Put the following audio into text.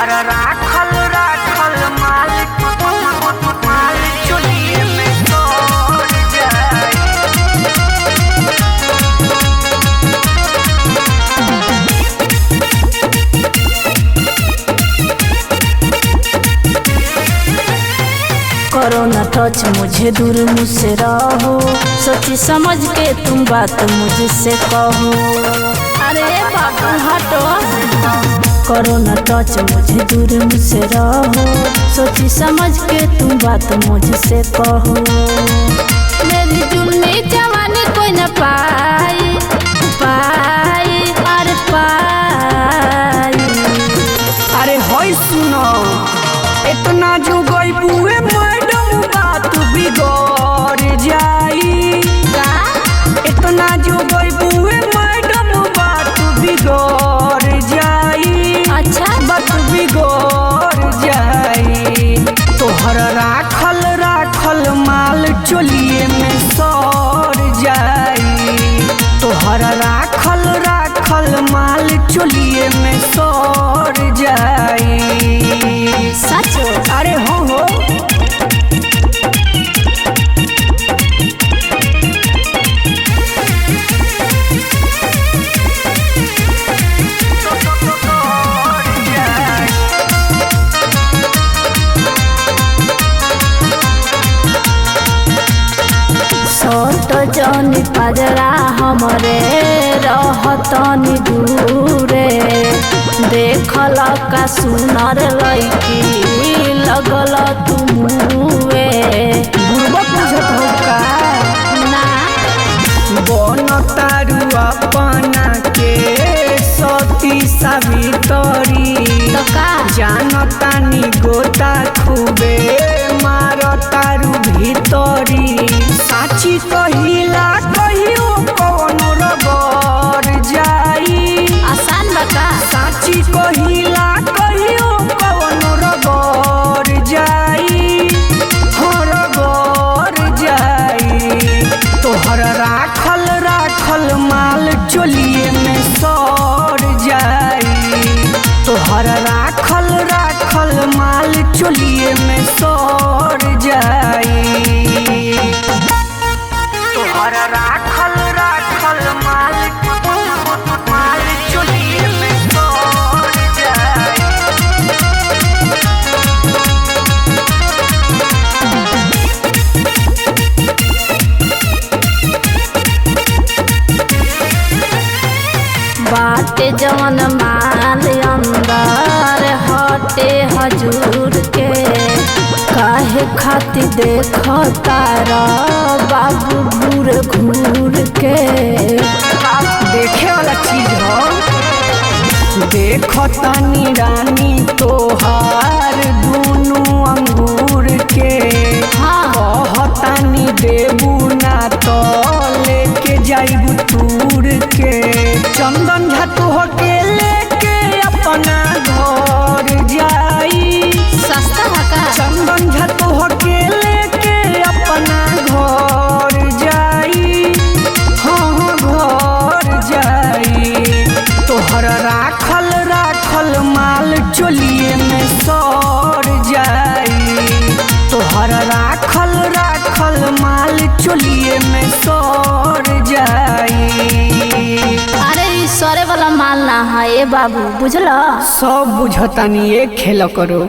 तोहर राखल राखल माल चोलिए में तोड़ जाई। करो न टच मुझे दूर मुझसे रहो, सोची समझ के तुम बात मुझसे कहो। अरे बाबू हटो। करो न टच मुझे दूर मुझसे रहो, सोची समझ के तुम बात मुझसे कहो। मेरी जुल्मी जवानी कोई न पाई पाई अरे पाई। अरे होय सुनो इतना जो गई बुए मैडम बात बिगड़ जाई। का इतना जो गई बुए मैडम बात बिगड़ जाई। अच्छा बात बिगड़ जाई। तोहर राखल राखल माल चोलिए में सड़ जाई। तोहर राखल राखल माल चोलिए में सड़ जाई। सच अरे हो छोट जनी पजरा हमरे रहतनी दूरे। देखल का सुनर लईकी लगल तुमुए। बुढ़बा बुझत हो का ना बन तारू अपना के सती सावित्री। तो का जानतानी गोता खूबे मार तारू भीतरी। साची कहिला कहियो कौन रगड़ जाई। आसान बता। साची कहिला कहियो कौन रगड़ जाई। हाँ रगड़ जाई। तोहर राखल राखल माल चोलिए में सड़ जाई। तोहर राखल राखल माल चोलिए में सड़ जाई। तोहर राखल राखल माल चोलिए में सड़ जाई। बाटे जवन माल अंदर हटे हजूर के। काहे खातिर देखो तारा बाबू घूर घूर के। देखे वाला चीज हो। देखो तानी रानी तोहार दूनु अंगूर के। हाँ कहतानी देबू ना तो लेके जाइबू तूर के। चंदन झा तोहके लेके अपना घर जाई। सस्ता है का। चंदन झा तोहके लेके अपना घर जाई। हाँ घर जाई। तोहर राखल राखल माल चोलिए में सड़ जाई। तोहर राखल राखल माल चोलिए में सड़ जाई। अरे ई सरे वाला माल ना है ए बाबू बुझला। सब बुझतानी एक खेल करो।